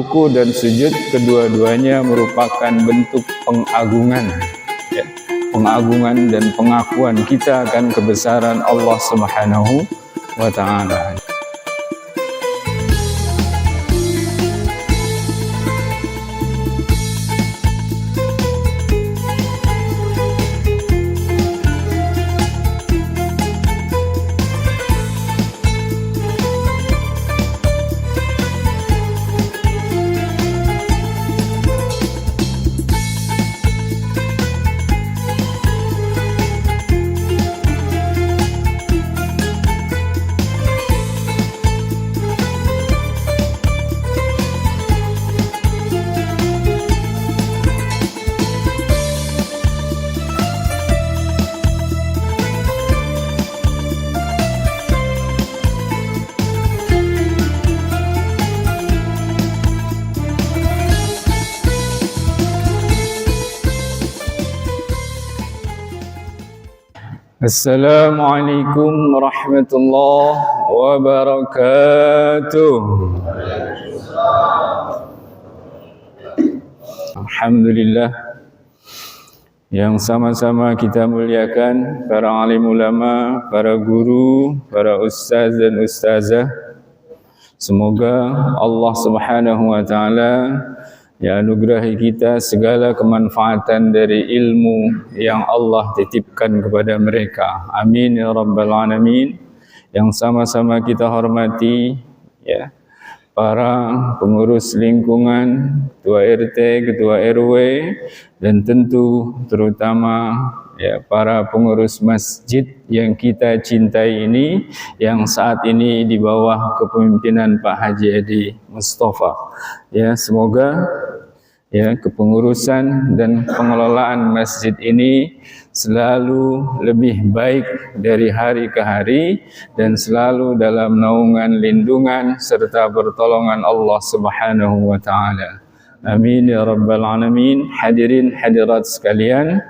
ruku dan sujud kedua-duanya merupakan bentuk pengagungan, ya, pengagungan dan pengakuan kita akan kebesaran Allah Subhanahu wa Ta'ala. Assalamualaikum warahmatullahi wabarakatuh. Alhamdulillah, yang sama-sama kita muliakan para alim ulama, para guru, para ustaz dan ustazah. Semoga Allah Subhanahu wa Ta'ala ya anugerahi kita segala kemanfaatan dari ilmu yang Allah titipkan kepada mereka. Amin ya rabbal alamin. Yang sama-sama kita hormati ya para pengurus lingkungan, ketua RT, ketua RW, dan tentu terutama ya para pengurus masjid yang kita cintai ini, yang saat ini di bawah kepemimpinan Pak Haji Edi Mustafa. Ya, semoga ya kepengurusan dan pengelolaan masjid ini selalu lebih baik dari hari ke hari dan selalu dalam naungan lindungan serta pertolongan Allah Subhanahu wa Ta'ala. Amin ya rabbal alamin. Hadirin hadirat sekalian,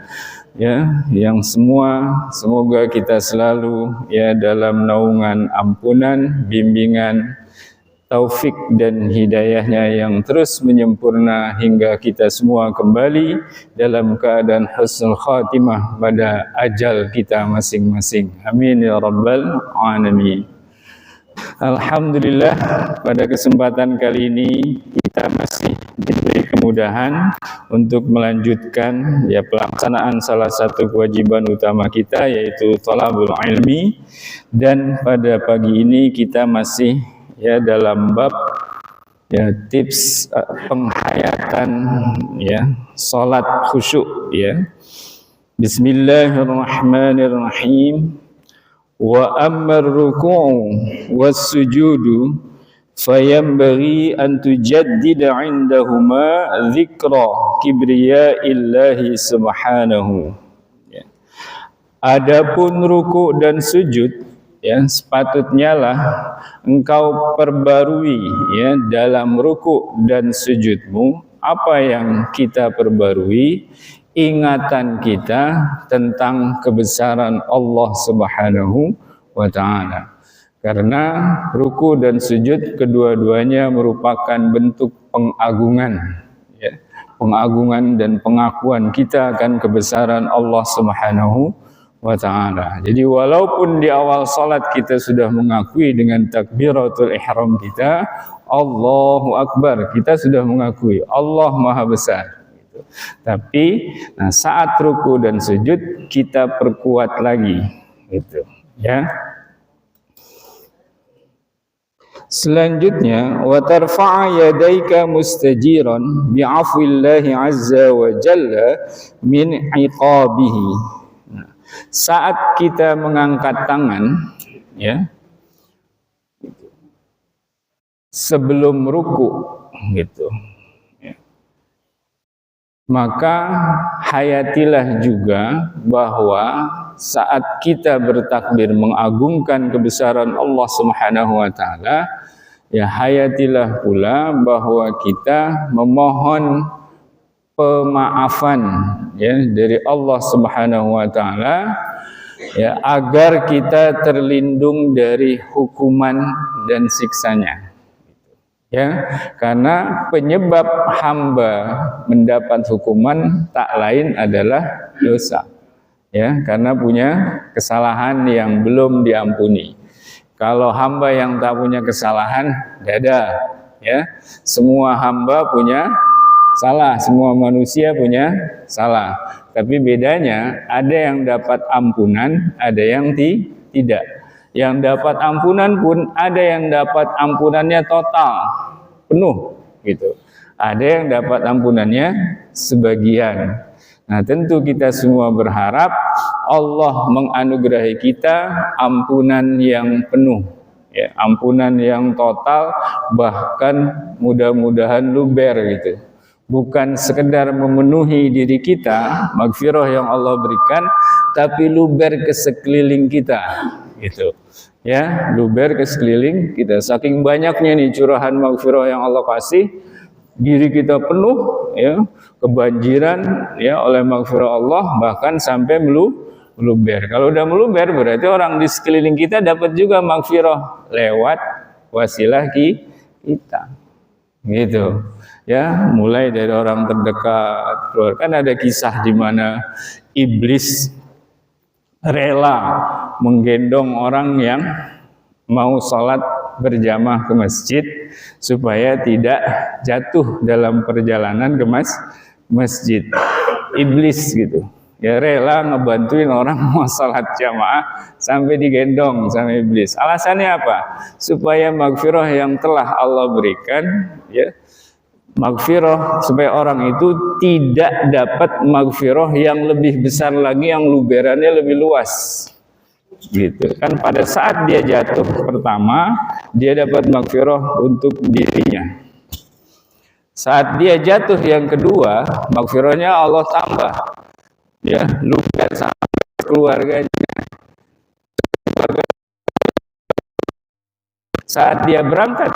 ya, yang semua semoga kita selalu ya dalam naungan ampunan, bimbingan, taufik dan hidayahnya yang terus menyempurna hingga kita semua kembali dalam keadaan husnul khatimah pada ajal kita masing-masing. Amin ya rabbal alamin. Alhamdulillah, pada kesempatan kali ini kita masih diberi kemudahan untuk melanjutkan ya pelaksanaan salah satu kewajiban utama kita, yaitu thalabul ilmi. Dan pada pagi ini kita masih ya dalam bab ya tips penghayatan ya salat khusyuk ya. Bismillahirrahmanirrahim. Wa ammar ruku'u was sujudu fayanbaghi an tujaddida 'indahuma dzikra kibriya'illahi subhanahu. Ya. Adapun ruku' dan sujud ya sepatutnya lah engkau perbarui ya dalam ruku' dan sujudmu. Apa yang kita perbarui? Ingatan kita tentang kebesaran Allah Subhanahu wa Ta'ala. Karena ruku' dan sujud kedua-duanya merupakan bentuk pengagungan ya, pengagungan dan pengakuan kita akan kebesaran Allah Subhanahu wa Ta'ala. Jadi walaupun di awal salat kita sudah mengakui dengan takbiratul ihram kita, Allahu Akbar, kita sudah mengakui Allah Maha Besar gitu. Tapi saat ruku dan sujud kita perkuat lagi gitu ya. Selanjutnya, wa tarfa'a yadayka mustajiran bi'afwillahi azza wa jalla min iqabihi. Saat kita mengangkat tangan ya sebelum ruku gitu ya, maka hayatilah juga bahwa saat kita bertakbir mengagungkan kebesaran Allah Subhanahu wa Ta'ala, ya hayatilah pula bahwa kita memohon pemaafan ya dari Allah Subhanahu wa Ta'ala ya agar kita terlindung dari hukuman dan siksanya. Ya, karena penyebab hamba mendapat hukuman tak lain adalah dosa. Ya, karena punya kesalahan yang belum diampuni. Kalau hamba yang tak punya kesalahan, tidak ada. Ya, semua hamba punya salah, semua manusia punya salah. Tapi bedanya ada yang dapat ampunan, ada yang tidak. Yang dapat ampunan pun ada yang dapat ampunannya total, penuh gitu. Ada yang dapat ampunannya sebagian. Nah, tentu kita semua berharap Allah menganugerahi kita ampunan yang penuh, ya, ampunan yang total, bahkan mudah-mudahan luber gitu. Bukan sekedar memenuhi diri kita, maghfirah yang Allah berikan, tapi luber ke sekeliling kita, gitu. Ya, luber ke sekeliling kita. Saking banyaknya nih curahan maghfirah yang Allah kasih, diri kita penuh, ya, kebanjiran, ya, oleh maghfirah Allah, bahkan sampai meluber. Kalau udah meluber berarti orang di sekeliling kita dapat juga maghfirah lewat wasilah kita. Gitu. Ya, mulai dari orang terdekat. Kan ada kisah di mana iblis rela menggendong orang yang mau sholat berjamaah ke masjid supaya tidak jatuh dalam perjalanan ke masjid. Iblis gitu. Ya, rela ngebantuin orang mau sholat jamaah sampai digendong sama iblis. Alasannya apa? Supaya maghfirah yang telah Allah berikan, ya, maghfirah, supaya orang itu tidak dapat maghfirah yang lebih besar lagi, yang luberannya lebih luas. Gitu kan, pada saat dia jatuh pertama dia dapat maghfirah untuk dirinya. Saat dia jatuh yang kedua, maghfirahnya Allah tambah, ya, luber sampai keluarganya. Saat dia berangkat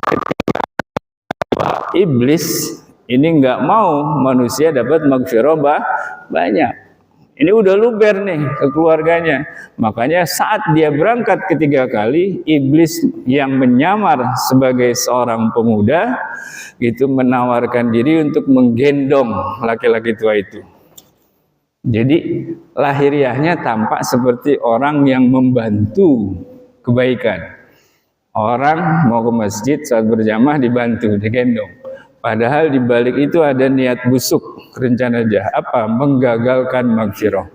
iblis ini nggak mau manusia dapat maghfirah banyak. Ini udah luber nih ke keluarganya. Makanya saat dia berangkat ketiga kali, iblis yang menyamar sebagai seorang pemuda itu menawarkan diri untuk menggendong laki-laki tua itu. Jadi lahiriahnya tampak seperti orang yang membantu kebaikan. Orang mau ke masjid saat berjamaah dibantu, digendong. Padahal di balik itu ada niat busuk, rencana jahat, apa? Menggagalkan maghfirah.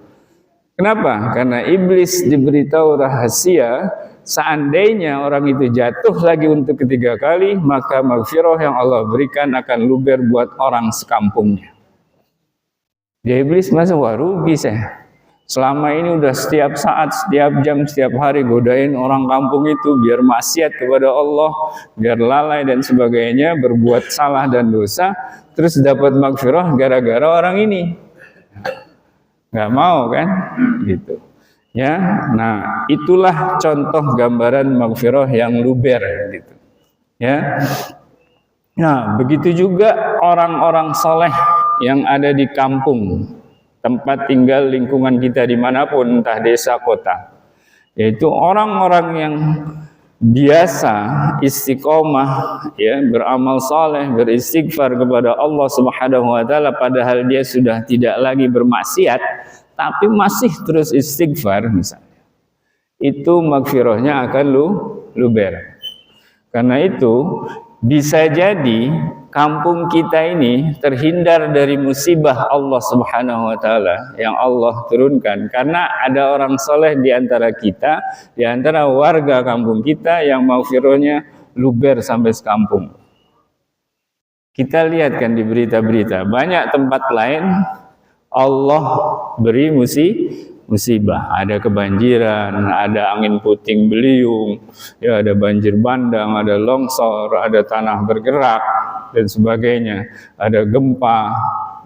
Kenapa? Karena iblis diberitahu rahasia, seandainya orang itu jatuh lagi untuk ketiga kali, maka maghfirah yang Allah berikan akan luber buat orang sekampungnya. Dia iblis masa wah rugi saya. Selama ini udah setiap saat, setiap jam, setiap hari godain orang kampung itu biar maksiat kepada Allah, biar lalai dan sebagainya, berbuat salah dan dosa, terus dapat maghfirah gara-gara orang ini. Nggak mau kan? Gitu. Ya, nah itulah contoh gambaran maghfirah yang luber gitu. Ya. Nah, begitu juga orang-orang soleh yang ada di kampung, tempat tinggal lingkungan kita dimanapun, entah desa, kota, yaitu orang-orang yang biasa istiqomah, ya, beramal saleh, beristighfar kepada Allah Subhanahu wa taala, padahal dia sudah tidak lagi bermaksiat, tapi masih terus istighfar misalnya. Itu maghfirahnya akan luber. Karena itu bisa jadi kampung kita ini terhindar dari musibah Allah Subhanahu wa taala yang Allah turunkan karena ada orang soleh di antara kita, di antara warga kampung kita yang maghfirahnya luber sampai sekampung. Kita lihat kan di berita-berita, banyak tempat lain Allah beri musibah, ada kebanjiran, ada angin puting beliung, ya, ada banjir bandang, ada longsor, ada tanah bergerak dan sebagainya, ada gempa.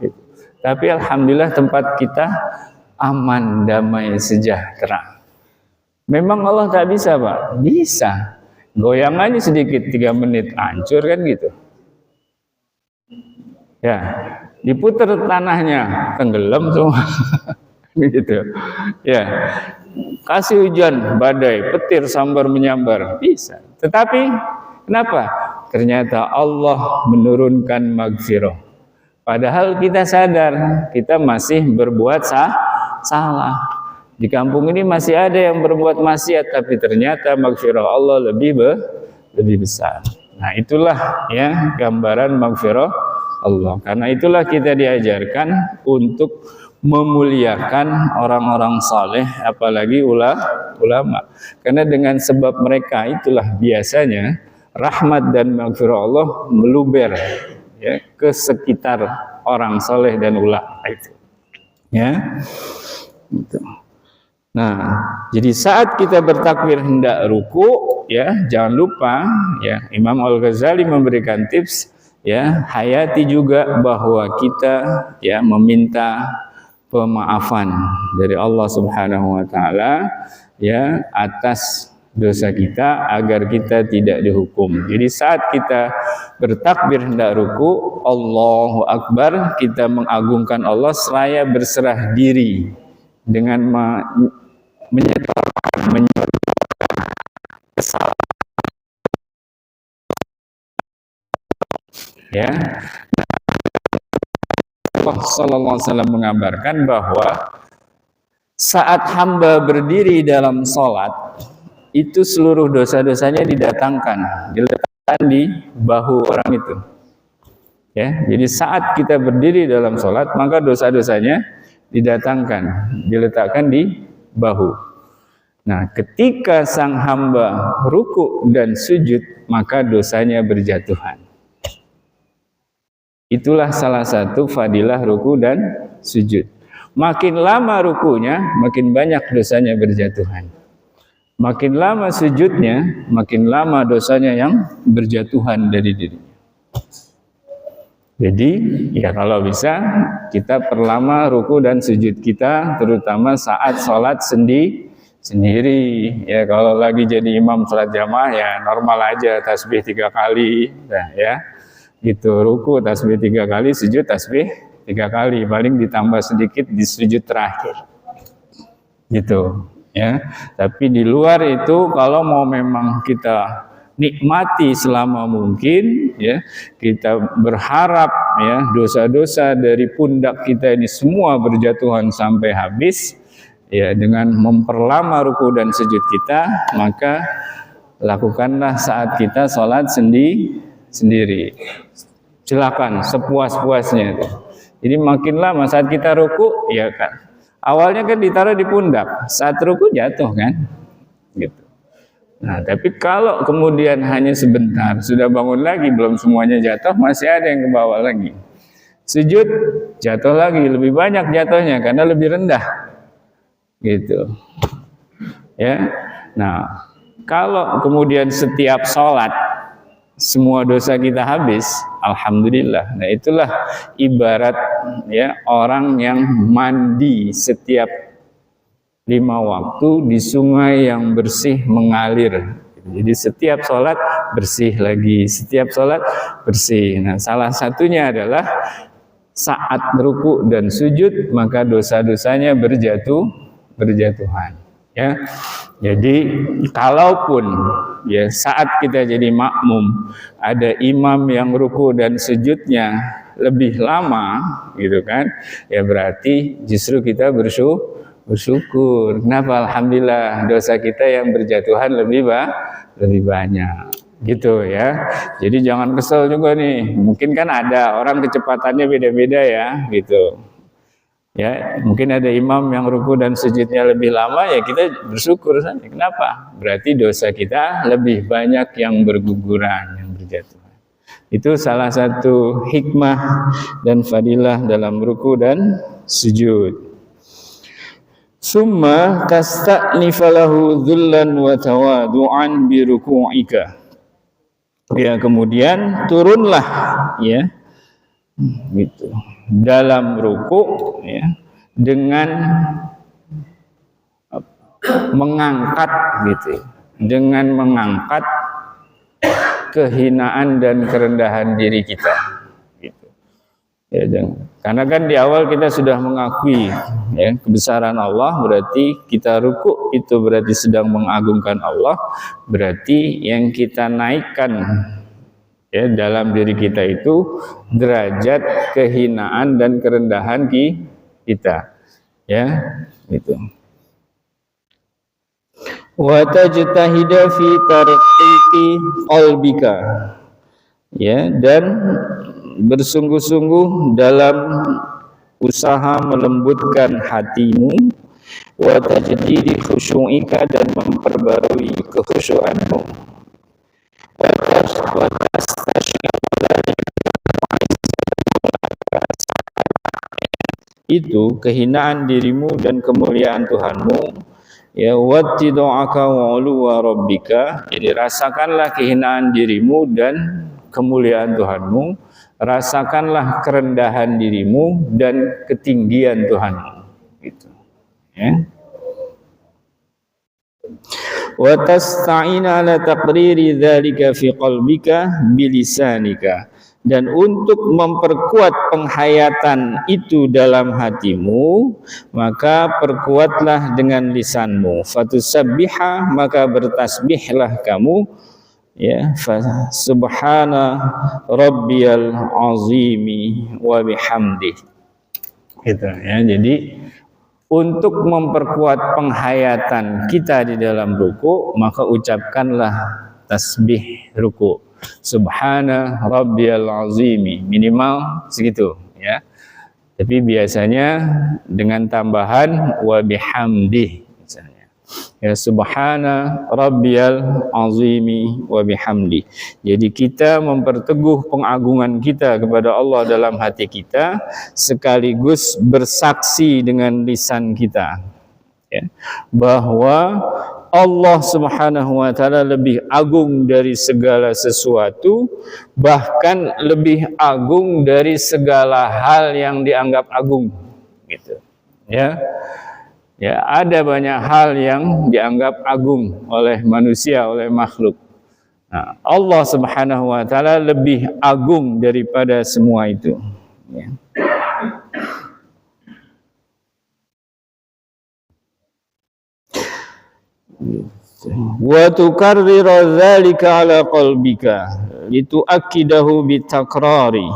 Gitu. Tapi alhamdulillah tempat kita aman, damai, sejahtera. Memang Allah tak bisa, Pak? Bisa. Goyangannya sedikit 3 menit hancur kan gitu. Ya, diputar tanahnya, tenggelam semua. Gitu. Ya. Kasih hujan, badai, petir, sambar menyambar, bisa. Tetapi kenapa? ternyata Allah menurunkan maghfirah. Padahal kita sadar kita masih berbuat salah. Di kampung ini masih ada yang berbuat maksiat, tapi ternyata maghfirah Allah lebih besar. Nah, itulah ya gambaran maghfirah Allah. Karena itulah kita diajarkan untuk memuliakan orang-orang saleh, apalagi ulama. Karena dengan sebab mereka itulah biasanya rahmat dan maghfirah Allah meluber ya ke sekitar orang saleh dan ulama itu. Ya. Gitu. Nah, jadi saat kita bertakbir hendak ruku, ya jangan lupa, ya Imam Al-Ghazali memberikan tips, ya hayati juga bahwa kita ya meminta pemaafan dari Allah Subhanahu Wa Taala, ya atas dosa kita agar kita tidak dihukum. Jadi saat kita bertakbir hendak ruku, Allahu Akbar, kita mengagungkan Allah seraya berserah diri dengan menyetorkan kesalahan. Ya, Allah Sallallahu Alaihi Wasallam mengabarkan bahwa saat hamba berdiri dalam sholat, itu seluruh dosa-dosanya diletakkan di bahu orang itu. Ya, jadi saat kita berdiri dalam sholat, maka dosa-dosanya diletakkan di bahu. Nah, ketika sang hamba ruku dan sujud, maka dosanya berjatuhan. Itulah salah satu fadilah ruku dan sujud. Makin lama rukunya, makin banyak dosanya berjatuhan. Makin lama sujudnya, makin lama dosanya yang berjatuhan dari dirinya. Jadi, ya kalau bisa kita perlama ruku dan sujud kita, terutama saat sholat sendiri. Ya kalau lagi jadi imam sholat jamaah ya normal aja, tasbih 3 kali, nah, ya gitu, ruku tasbih 3 kali, sujud tasbih 3 kali, paling ditambah sedikit di sujud terakhir, gitu. Ya, tapi di luar itu kalau mau memang kita nikmati selama mungkin, ya kita berharap ya dosa-dosa dari pundak kita ini semua berjatuhan sampai habis, ya dengan memperlama ruku dan sujud kita, maka lakukanlah saat kita sholat sendiri. Silakan sepuas-puasnya. Jadi makin lama saat kita ruku, ya kan awalnya kan ditaruh di pundak, saat ruku jatuh kan, gitu. Nah, tapi kalau kemudian hanya sebentar, sudah bangun lagi, belum semuanya jatuh, masih ada yang ke bawah lagi. Sujud, jatuh lagi, lebih banyak jatuhnya karena lebih rendah. Gitu. Ya. Nah, kalau kemudian setiap sholat, semua dosa kita habis, alhamdulillah. Nah, itulah ibarat ya orang yang mandi setiap 5 waktu di sungai yang bersih mengalir. Jadi setiap sholat bersih lagi, setiap sholat bersih. Nah, salah satunya adalah saat ruku dan sujud, maka dosa-dosanya berjatuhan. Ya, jadi kalaupun ya saat kita jadi makmum ada imam yang ruku dan sujudnya lebih lama, gitu kan? Ya berarti justru kita bersyukur. Kenapa? Alhamdulillah dosa kita yang berjatuhan lebih banyak, gitu ya. Jadi jangan kesel juga nih. Mungkin kan ada orang kecepatannya beda-beda ya, gitu. Ya, mungkin ada imam yang ruku dan sujudnya lebih lama, ya kita bersyukur saja. Kenapa? Berarti dosa kita lebih banyak yang berguguran, yang berjatuhan. Itu salah satu hikmah dan fadilah dalam ruku dan sujud. Summa tasta'nifalahu dhullan wa tawadu'an bi ruku'ika. Ya, kemudian turunlah ya. Gitu. Dalam ruku ya dengan mengangkat gitu. Dengan mengangkat kehinaan dan kerendahan diri kita. Gitu. Ya, karena kan di awal kita sudah mengakui ya, kebesaran Allah, berarti kita ruku itu berarti sedang mengagungkan Allah, berarti yang kita naikkan Ya, dalam diri kita itu derajat kehinaan dan kerendahan kita. Ya, itu. Wa tajtahida fi tarqiqi qalbika. Ya, dan bersungguh-sungguh dalam usaha melembutkan hatimu, wa tajdidi khusyu'ika, dan memperbarui kekhusyuanmu, itu kehinaan dirimu dan kemuliaan Tuhanmu. Ya, wattidu'aka wa 'uluwa rabbika, jadi rasakanlah kehinaan dirimu dan kemuliaan Tuhanmu, rasakanlah kerendahan dirimu dan ketinggian Tuhanmu, gitu. Ya. Wa tasta'ina ala taqriri dzalika fi qalbika bilisanika, dan untuk memperkuat penghayatan itu dalam hatimu, maka perkuatlah dengan lisanmu. Fatusabbiha, maka bertasbihlah kamu, ya, subhana rabbiyal azimi wa bihamdi, gitu ya. Jadi untuk memperkuat penghayatan kita di dalam ruku, maka ucapkanlah tasbih ruku, subhana rabbiyal azimi, minimal segitu ya. Tapi biasanya dengan tambahan wa bihamdi, misalnya ya, subhana rabbiyal azimi wa bihamdi. Jadi kita memperteguh pengagungan kita kepada Allah dalam hati kita, sekaligus bersaksi dengan lisan kita, ya, bahwa Allah Subhanahu wa ta'ala lebih agung dari segala sesuatu, bahkan lebih agung dari segala hal yang dianggap agung, gitu ya. Ya, ada banyak hal yang dianggap agung oleh manusia, oleh makhluk. Nah, Allah Subhanahu wa ta'ala lebih agung daripada semua itu, ya. Wa tukarriru dzalika ala qalbika lituakkidahu bitakrari,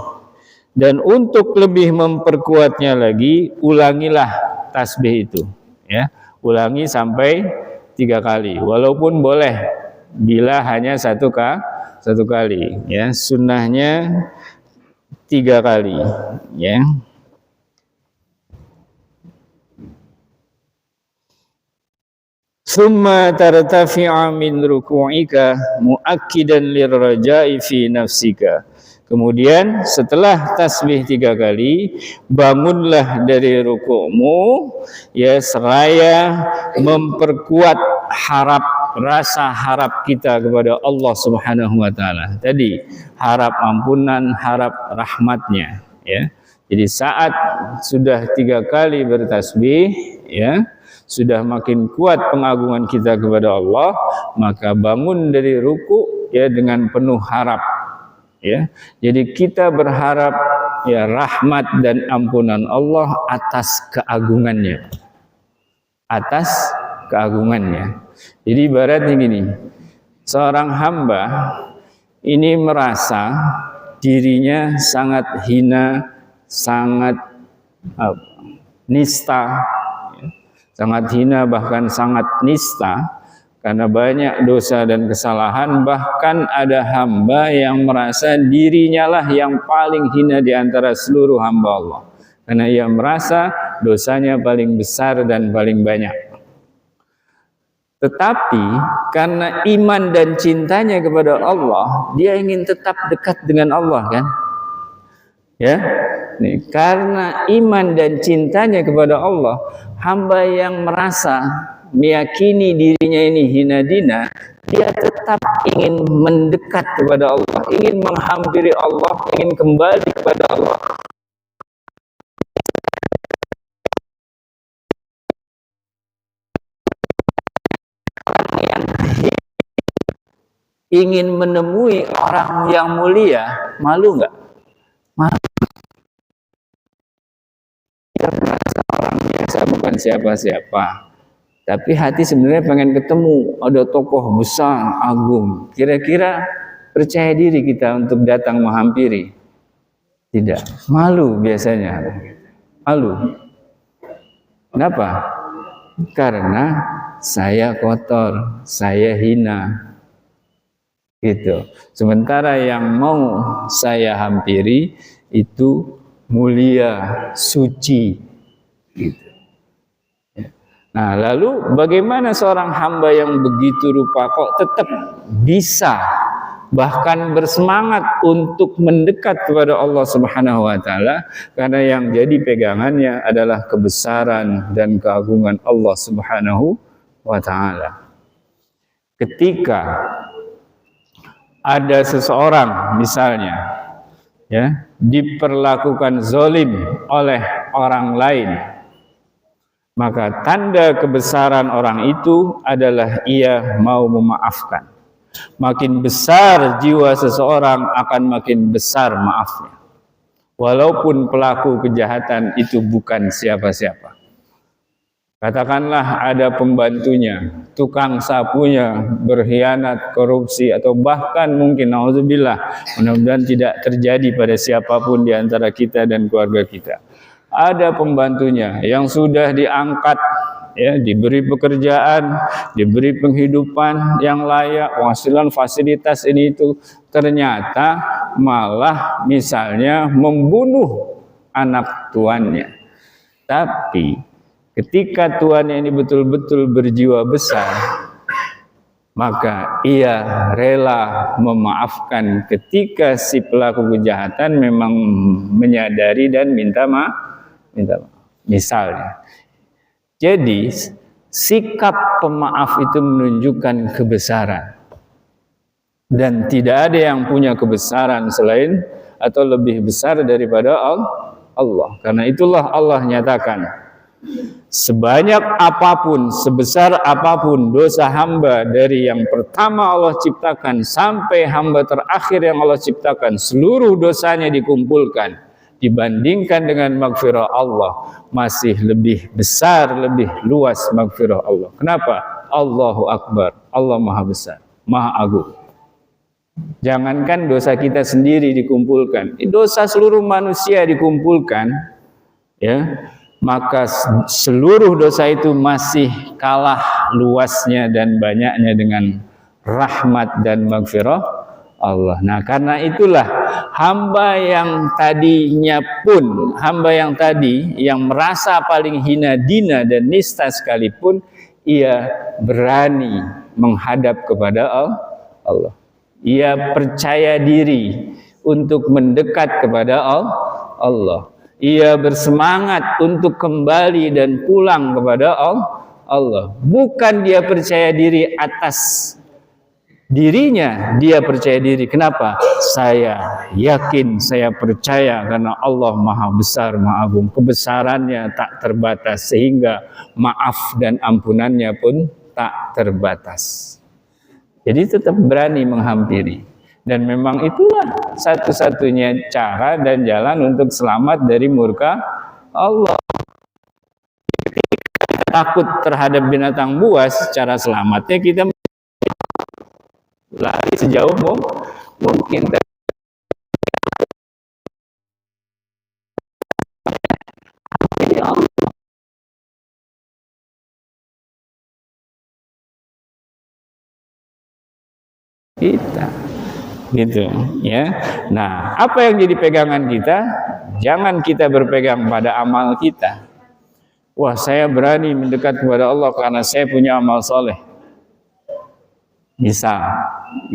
dan untuk lebih memperkuatnya lagi, ulangilah tasbih itu, ya, ulangi sampai 3 kali, walaupun boleh bila hanya satu kali, ya, sunnahnya 3 kali, ya. Thumma tartafi'a min ruku'ika mu'akkidan lirraja'i fi nafsika. Kemudian setelah tasbih 3 kali, bangunlah dari rukukmu, ya, seraya memperkuat rasa harap kita kepada Allah Subhanahu wa ta'ala. Tadi harap ampunan, harap rahmatnya, ya. Jadi saat sudah 3 kali bertasbih, ya, sudah makin kuat pengagungan kita kepada Allah, maka bangun dari ruku, ya, dengan penuh harap, ya. Jadi kita berharap, ya, rahmat dan ampunan Allah atas keagungannya, Jadi ibaratnya gini, seorang hamba ini merasa dirinya sangat hina, sangat nista, sangat hina, bahkan sangat nista, karena banyak dosa dan kesalahan. Bahkan ada hamba yang merasa dirinya lah yang paling hina di antara seluruh hamba Allah, karena ia merasa dosanya paling besar dan paling banyak. Tetapi karena iman dan cintanya kepada Allah, dia ingin tetap dekat dengan Allah, kan? Ya, nih, karena iman dan cintanya kepada Allah, hamba yang merasa meyakini dirinya ini hina dina, dia tetap ingin mendekat kepada Allah, ingin menghampiri Allah, ingin kembali kepada Allah. Orang yang ingin menemui orang yang mulia, malu nggak? Malu. Dia merasa orang biasa, bukan siapa-siapa, tapi hati sebenarnya pengen ketemu ada tokoh besar, agung. Kira-kira percaya diri kita untuk datang menghampiri? Tidak, malu biasanya. Malu. Kenapa? Karena saya kotor, saya hina. Gitu. Sementara yang mau saya hampiri itu mulia, suci. Gitu. Nah, lalu bagaimana seorang hamba yang begitu rupa kok tetap bisa bahkan bersemangat untuk mendekat kepada Allah Subhanahu wa taala, karena yang jadi pegangannya adalah kebesaran dan keagungan Allah Subhanahu wa taala. Ketika ada seseorang misalnya ya diperlakukan zalim oleh orang lain, maka tanda kebesaran orang itu adalah ia mau memaafkan. Makin besar jiwa seseorang akan makin besar maafnya, walaupun pelaku kejahatan itu bukan siapa-siapa. Katakanlah ada pembantunya, tukang sapunya berkhianat, korupsi, atau bahkan mungkin nauzubillah, mudah-mudahan tidak terjadi pada siapapun di antara kita dan keluarga kita. Ada pembantunya yang sudah diangkat, ya, diberi pekerjaan, diberi penghidupan yang layak, penghasilan, fasilitas ini itu, ternyata malah misalnya membunuh anak tuannya. Tapi ketika tuannya ini betul-betul berjiwa besar, maka ia rela memaafkan ketika si pelaku kejahatan memang menyadari dan minta maaf. Misalnya. Jadi sikap pemaaf itu menunjukkan kebesaran, dan tidak ada yang punya kebesaran selain atau lebih besar daripada Allah. Karena itulah Allah nyatakan, sebanyak apapun, sebesar apapun dosa hamba dari yang pertama Allah ciptakan sampai hamba terakhir yang Allah ciptakan, seluruh dosanya dikumpulkan, dibandingkan dengan maghfirah Allah, masih lebih besar, lebih luas maghfirah Allah. Kenapa? Allahu Akbar, Allah Maha Besar, Maha Agung. Jangankan dosa kita sendiri dikumpulkan, dosa seluruh manusia dikumpulkan, ya, maka seluruh dosa itu masih kalah luasnya dan banyaknya dengan rahmat dan maghfirah Allah. Nah, karena itulah hamba yang tadinya pun, hamba yang tadi yang merasa paling hina dina dan nista sekalipun, ia berani menghadap kepada Allah. Ia percaya diri untuk mendekat kepada Allah. Ia bersemangat untuk kembali dan pulang kepada Allah. Bukan dia percaya diri atas dirinya, dia percaya diri. Kenapa? Saya yakin, saya percaya karena Allah Maha Besar, Maha Agung. Kebesarannya tak terbatas sehingga maaf dan ampunannya pun tak terbatas. Jadi tetap berani menghampiri. Dan memang itulah satu-satunya cara dan jalan untuk selamat dari murka Allah. Takut terhadap binatang buas, cara selamatnya kita lari sejauh mungkin. Kita gitu ya. Nah, apa yang jadi pegangan kita? Jangan kita berpegang pada amal kita. Wah, saya berani mendekat kepada Allah karena saya punya amal soleh, misal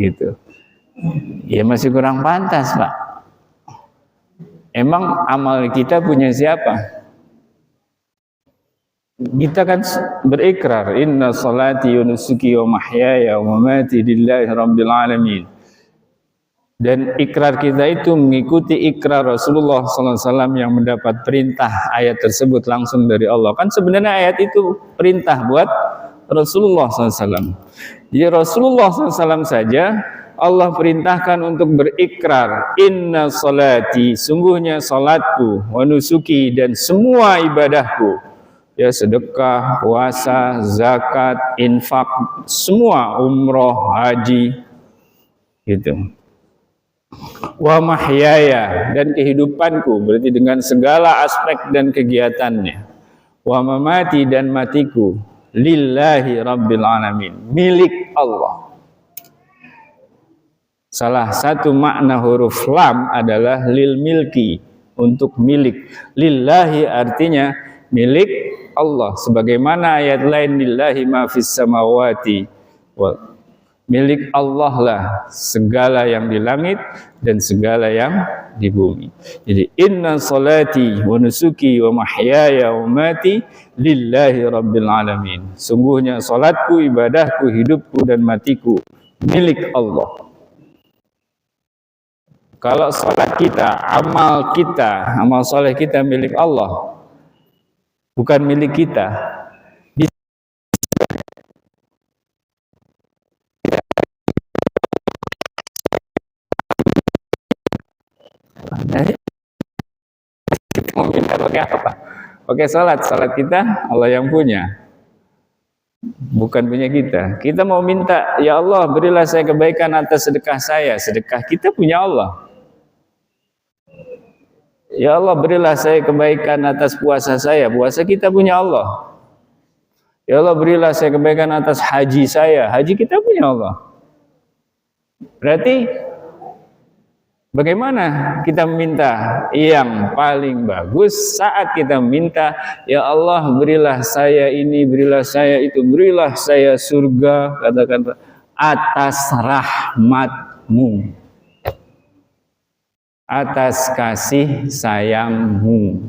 gitu. Ya masih kurang pantas, Pak. Emang amal kita punya siapa? Kita kan berikrar, inna salati wa nusuki wa mahyaya wa mamati lillahi rabbil alamin. Dan ikrar kita itu mengikuti ikrar Rasulullah SAW yang mendapat perintah ayat tersebut langsung dari Allah. Kan sebenarnya ayat itu perintah buat Rasulullah SAW. Jadi Rasulullah SAW saja Allah perintahkan untuk berikrar, inna salati, sungguhnya salatku, wa nusuki, dan semua ibadahku. Ya, sedekah, puasa, zakat, infak, semua, umroh, haji, gitu. wa mahyaya, dan kehidupanku, berarti dengan segala aspek dan kegiatannya, wa mamati, dan matiku, lillahi rabbil alamin, milik Allah. Salah satu makna huruf lam adalah lil milki, untuk milik. Lillahi artinya milik Allah, sebagaimana ayat lain, lillahi ma fis samawati, milik Allah lah segala yang di langit dan segala yang di bumi. Jadi inna salati wa nusuki wa mahyaya wa mati lillahi rabbil alamin. Sungguhnya salatku, ibadahku, hidupku dan matiku milik Allah. Kalau salat kita, amal soleh kita milik Allah, bukan milik kita. Jadi kita mau minta pakai apa? Pakai salat kita Allah yang punya, bukan punya kita. Kita mau minta, ya Allah berilah saya kebaikan atas sedekah saya, sedekah kita punya Allah. Ya Allah berilah saya kebaikan atas puasa saya, puasa kita punya Allah. Ya Allah berilah saya kebaikan atas haji saya, haji kita punya Allah. Berarti bagaimana kita minta yang paling bagus saat kita minta, ya Allah berilah saya ini, berilah saya itu, berilah saya surga, katakan atas rahmatmu, atas kasih sayangmu.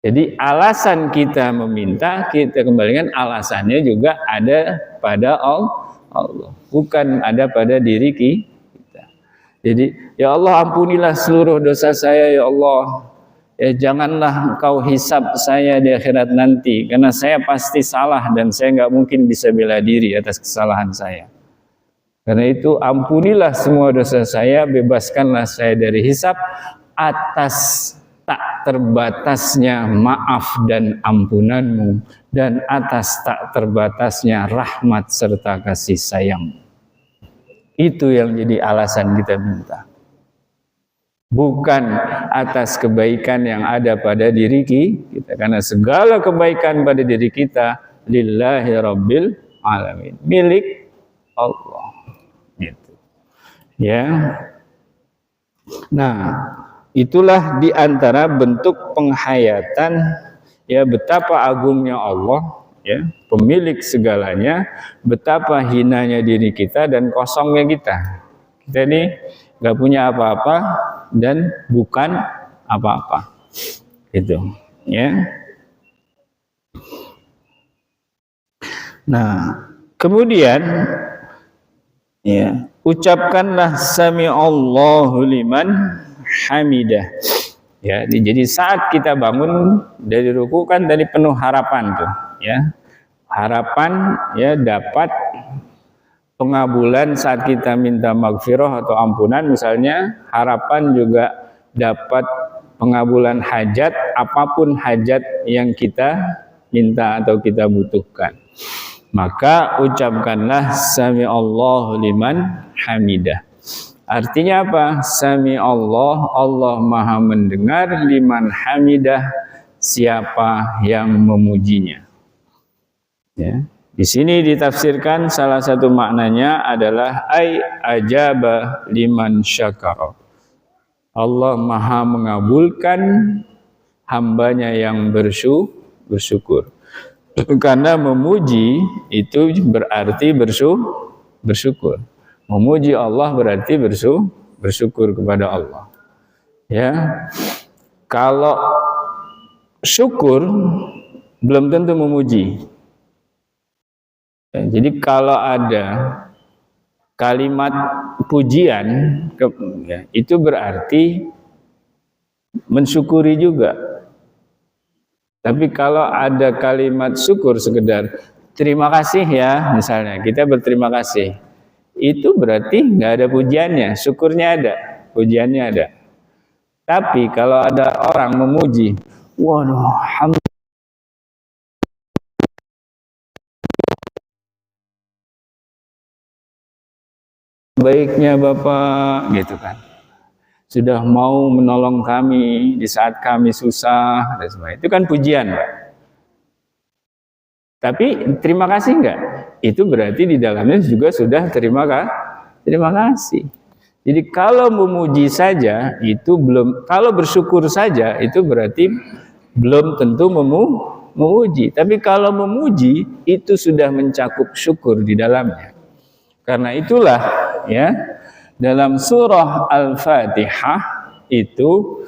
Jadi alasan kita meminta, kita kembalikan alasannya juga ada pada Allah, bukan ada pada diri kita. Jadi ya Allah ampunilah seluruh dosa saya ya Allah, ya janganlah engkau hisab saya di akhirat nanti, karena saya pasti salah dan saya nggak mungkin bisa bela diri atas kesalahan saya. Karena itu ampunilah semua dosa saya, bebaskanlah saya dari hisab, atas tak terbatasnya maaf dan ampunanmu, dan atas tak terbatasnya rahmat serta kasih sayang. Itu yang jadi alasan kita minta, bukan atas kebaikan yang ada pada diri kita, karena segala kebaikan pada diri kita lillahi rabbil alamin, milik Allah. Gitu. Ya. Nah, itulah diantara bentuk penghayatan, ya, betapa agungnya Allah, ya, pemilik segalanya, betapa hinanya diri kita dan kosongnya kita. Kita ini nggak punya apa-apa dan bukan apa-apa, gitu, ya. Nah, kemudian, ya, ucapkanlah sami Allahu liman hamidah. Ya, jadi saat kita bangun dari ruku kan tadi penuh harapan tuh, ya. Harapan, ya, dapat pengabulan saat kita minta maghfirah atau ampunan misalnya, harapan juga dapat pengabulan hajat, apapun hajat yang kita minta atau kita butuhkan. Maka ucapkanlah sami Allahu liman hamidah. Artinya apa? Sami Allah, Allah maha mendengar, liman hamidah, siapa yang memujinya. Ya. Di sini ditafsirkan salah satu maknanya adalah ay ajaba liman syakara. Allah maha mengabulkan hambanya yang bersyukur. Karena memuji itu berarti bersyukur. Memuji Allah berarti bersyukur kepada Allah. Ya. Kalau syukur belum tentu memuji. Jadi kalau ada kalimat pujian, ya, itu berarti mensyukuri juga. Tapi kalau ada kalimat syukur sekedar terima kasih ya, misalnya kita berterima kasih, itu berarti nggak ada pujiannya, syukurnya ada, pujiannya ada. Tapi kalau ada orang memuji, waduh, baiknya Bapak, gitu kan. Sudah mau menolong kami di saat kami susah dan sebagainya. Itu kan pujian, Pak. Tapi terima kasih enggak? Itu berarti di dalamnya juga sudah terima kasih. Jadi kalau memuji saja itu belum, kalau bersyukur saja itu berarti belum tentu memuji. Tapi kalau memuji itu sudah mencakup syukur di dalamnya. Karena itulah ya, dalam surah Al-Fatihah itu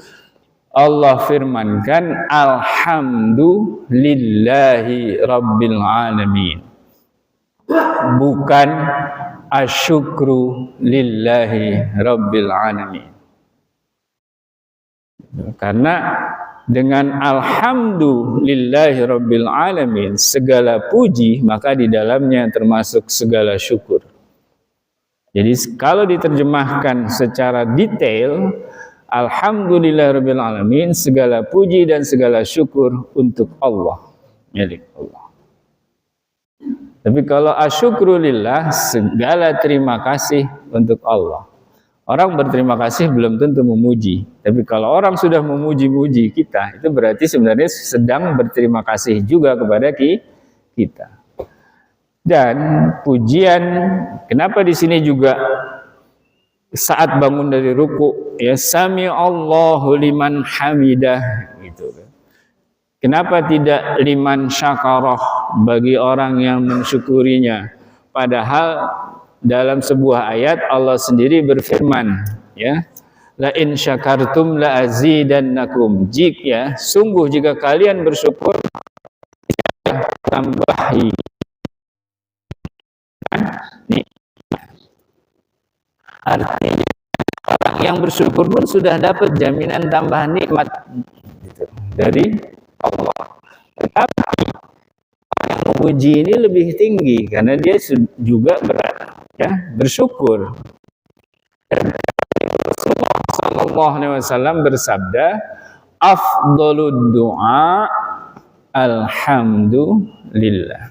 Allah firmankan alhamdulillahi rabbil alamin, bukan asyukru lillahi rabbil alamin. Karena dengan alhamdulillahi rabbil alamin segala puji, maka di dalamnya termasuk segala syukur. Jadi kalau diterjemahkan secara detail, alhamdulillahirabbil alamin, segala puji dan segala syukur untuk Allah, milik Allah. Tapi kalau asyukrulillah, segala terima kasih untuk Allah. Orang berterima kasih belum tentu memuji. Tapi kalau orang sudah memuji-muji kita, itu berarti sebenarnya sedang berterima kasih juga kepada kita. Dan pujian, kenapa di sini juga saat bangun dari ruku, ya sami Allahu liman hamidah, gitu. Kenapa tidak liman syakarah, bagi orang yang mensyukurinya? Padahal dalam sebuah ayat Allah sendiri berfirman, ya, la in syakartum la azidannakum, jika sungguh jika kalian bersyukur tambahi. Artinya orang yang bersyukur pun sudah dapat jaminan tambahan nikmat gitu, dari Allah. Tetapi yang memuji ini lebih tinggi karena dia juga bersyukur. Rasulullah sallallahu alaihi wasallam bersabda, afdhalud du'a alhamdulillah.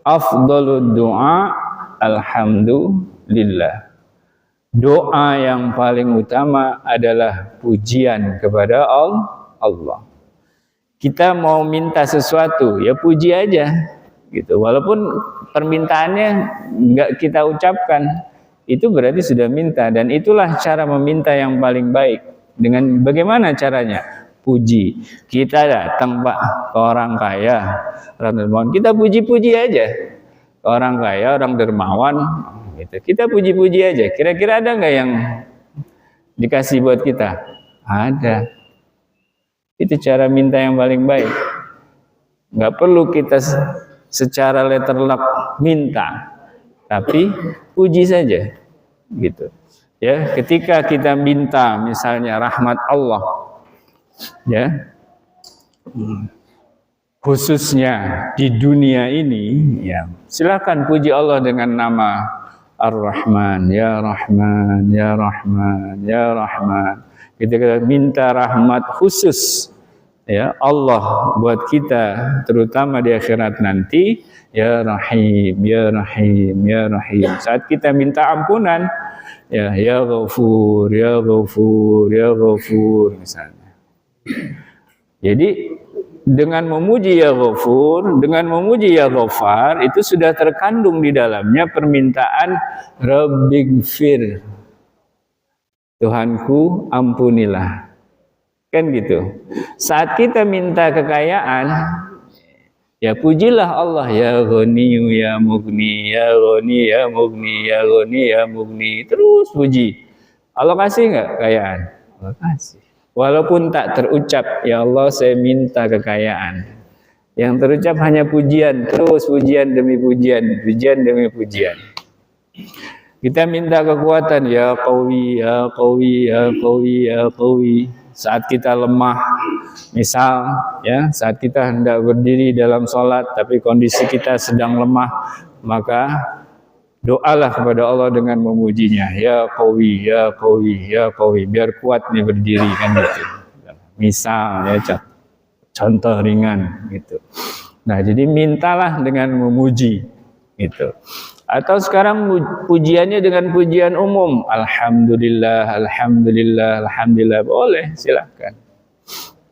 Afdhalud du'a alhamdulillah. Doa yang paling utama adalah pujian kepada Allah. Kita mau minta sesuatu, ya puji aja, gitu. Walaupun permintaannya nggak kita ucapkan, itu berarti sudah minta. Dan itulah cara meminta yang paling baik. Dengan bagaimana caranya? Puji. Kita datang Pak ke orang kaya, orang dermawan, kita puji-puji aja. Orang kaya, orang dermawan, gitu. Kita puji-puji aja. Kira-kira ada nggak yang dikasih buat kita? Ada. Itu cara minta yang paling baik. Nggak perlu kita secara letter luck minta, tapi puji saja, gitu. Ya, ketika kita minta misalnya rahmat Allah, ya, khususnya di dunia ini, ya, silakan puji Allah dengan nama Ar-Rahman, ya Rahman, ya Rahman, ya Rahman. Kita minta rahmat khusus, ya Allah buat kita, terutama di akhirat nanti, ya Rahim, ya Rahim, ya Rahim. Saat kita minta ampunan, ya Ghafur, ya Ghafur, ya Ghafur misalnya. Jadi dengan memuji ya Ghafur, dengan memuji ya Ghafar, itu sudah terkandung di dalamnya permintaan Rabbighfir, Tuhanku ampunilah. Kan gitu. Saat kita minta kekayaan, ya pujilah Allah, ya Ghani ya Mughni, ya Ghani ya Mughni, ya Ghani ya Mughni. Terus puji. Allah kasih enggak kekayaan? Allah kasih. Walaupun tak terucap, ya Allah saya minta kekayaan. Yang terucap hanya pujian, terus pujian demi pujian, pujian demi pujian. Kita minta kekuatan, ya Qawi, ya Qawi, ya Qawi, ya Qawi. Saat kita lemah, misal, ya, saat kita hendak berdiri dalam sholat, tapi kondisi kita sedang lemah, maka doalah kepada Allah dengan memujinya, ya Qawi, ya Qawi, ya Qawi, biar kuat nih berdiri, kan gitu. Misal, ya, contoh ringan, gitu. Nah, jadi mintalah dengan memuji, gitu. Atau sekarang pujiannya dengan pujian umum, alhamdulillah, alhamdulillah, alhamdulillah, boleh, silakan.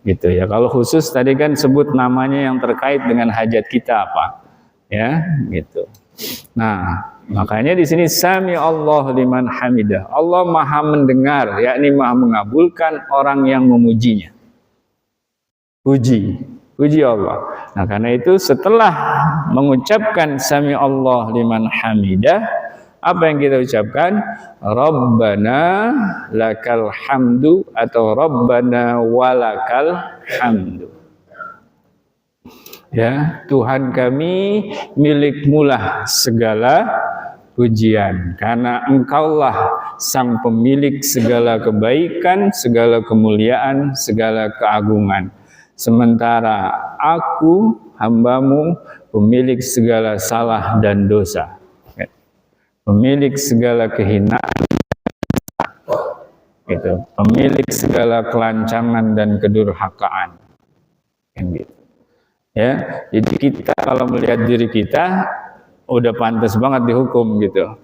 Gitu ya. Kalau khusus tadi kan sebut namanya yang terkait dengan hajat kita apa, ya, gitu. Nah, makanya di sini sami Allah liman hamidah. Allah Maha mendengar, yakni Maha mengabulkan orang yang memujinya. Puji Allah. Nah, karena itu setelah mengucapkan sami Allah liman hamidah, apa yang kita ucapkan? Rabbana lakal hamdu atau Rabbana walakal hamdu. Ya, Tuhan kami, milikmulah segala pujian, karena Engkaulah sang pemilik segala kebaikan, segala kemuliaan, segala keagungan. Sementara aku, hambamu, pemilik segala salah dan dosa, pemilik segala kehinaan, gitu, pemilik segala kelancangan dan kedurhakaan, gitu. Ya, jadi kita kalau melihat diri kita udah pantas banget dihukum gitu.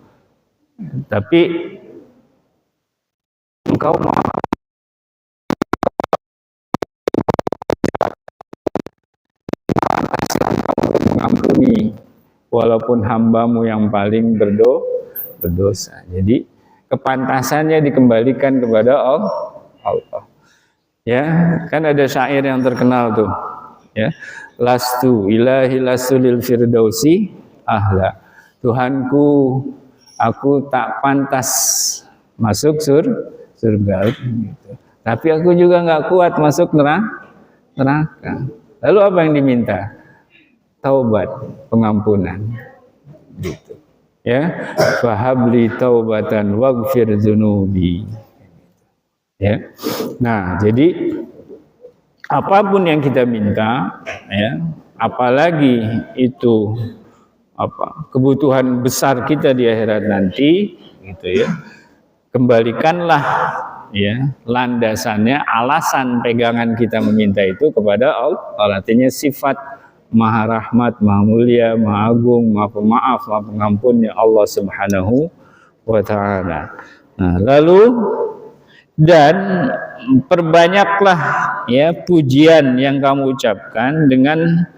Tapi engkau mau mengampuni walaupun hambamu yang paling berdosa. Jadi kepantasannya dikembalikan kepada Allah. Ya, kan ada syair yang terkenal tuh. Ya, lastu ilahi lastu lil firdausi ahla. Tuhanku, aku tak pantas masuk surga. Gitu. Tapi aku juga nggak kuat masuk neraka. Lalu apa yang diminta? Taubat, pengampunan. Gitu. Ya, fahabli taubatan waghfir dzunubi. Ya. Nah, jadi apapun yang kita minta, ya, apalagi itu kebutuhan besar kita di akhirat nanti, gitu ya, kembalikanlah ya landasannya, alasan pegangan kita meminta itu kepada Allah. Artinya sifat Maha Rahmat, Maha Mulia, Maha Agung, Maha Pemaaf, Maha Pengampunnya Allah Subhanahu wa Ta'ala. Nah, lalu dan perbanyaklah ya pujian yang kamu ucapkan dengan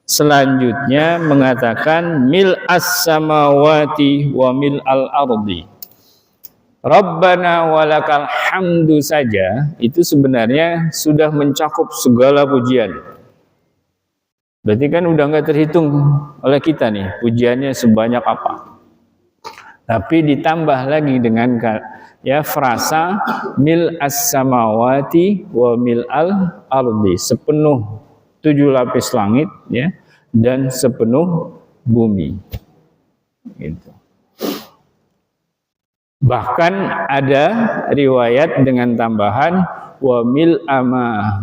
selanjutnya mengatakan mil as-samawati wa mil al-ardi. Rabbana walakal hamdu saja itu sebenarnya sudah mencakup segala pujian. Berarti kan udah nggak terhitung oleh kita nih pujiannya sebanyak apa. Tapi ditambah lagi dengan ya frasa mil as-samawati wa mil al-ardi, sepenuh 7 lapis langit ya dan sepenuh bumi. Gitu. Bahkan ada riwayat dengan tambahan wa mil ama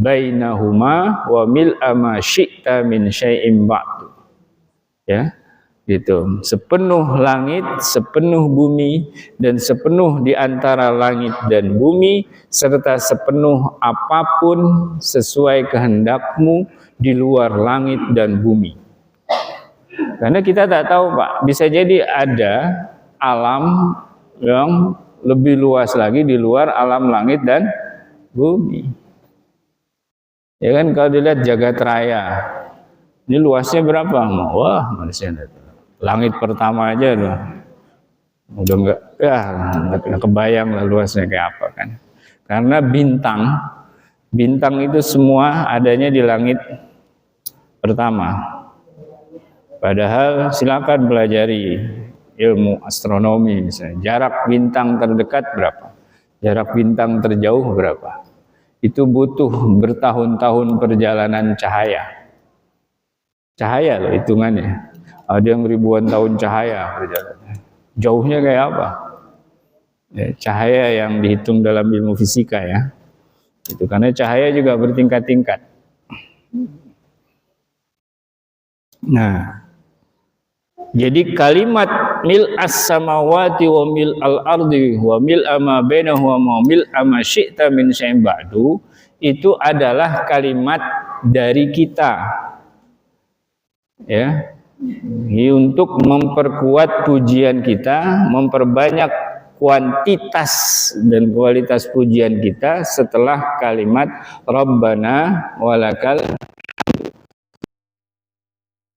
bainahuma wa mil ama syi'ta min syai'im ba'du. Ya. Gitu. Sepenuh langit, sepenuh bumi, dan sepenuh di antara langit dan bumi, serta sepenuh apapun sesuai kehendakmu di luar langit dan bumi. Karena kita tak tahu Pak, bisa jadi ada alam yang lebih luas lagi di luar alam langit dan bumi. Ya kan kalau dilihat jagat raya, ini luasnya berapa? Wah, manusia langit pertama aja loh, udah nggak kebayang lah luasnya kayak apa kan? Karena bintang itu semua adanya di langit pertama. Padahal silakan pelajari ilmu astronomi misalnya, jarak bintang terdekat berapa, jarak bintang terjauh berapa. Itu butuh bertahun-tahun perjalanan cahaya loh hitungannya. Ada yang ribuan tahun cahaya perjalanan. Jauhnya kayak apa? Ya, cahaya yang dihitung dalam ilmu fisika ya. Itu karena cahaya juga bertingkat-tingkat. Nah, jadi kalimat mil as-samawati wa mil al-ardi wa mil ama bainahu wa mil ama syi'ta min syai'in ba'du itu adalah kalimat dari kita. Ya. untuk memperkuat pujian kita, memperbanyak kuantitas dan kualitas pujian kita setelah kalimat Rabbana walakal.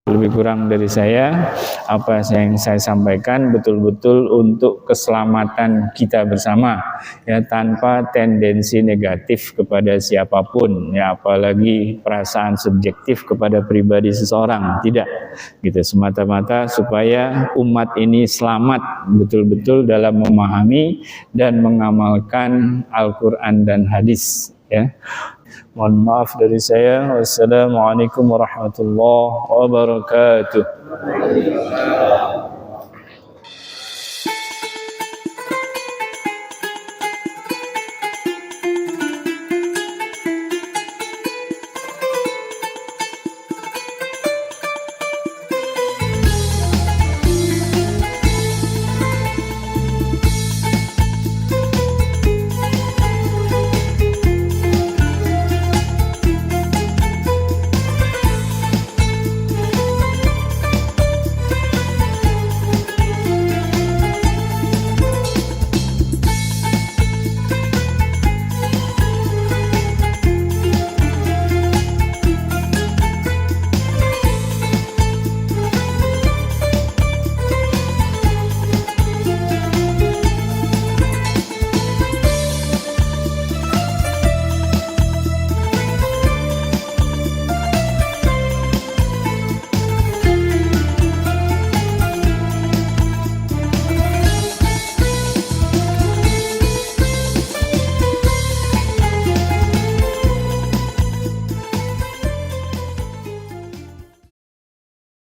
Lebih kurang dari saya, apa yang saya sampaikan betul-betul untuk keselamatan kita bersama, ya, tanpa tendensi negatif kepada siapapun, ya, apalagi perasaan subjektif kepada pribadi seseorang, tidak, gitu, semata-mata supaya umat ini selamat betul-betul dalam memahami dan mengamalkan Al-Quran dan hadis, ya. Mohon maaf dari saya. Wassalamualaikum warahmatullahi wabarakatuh.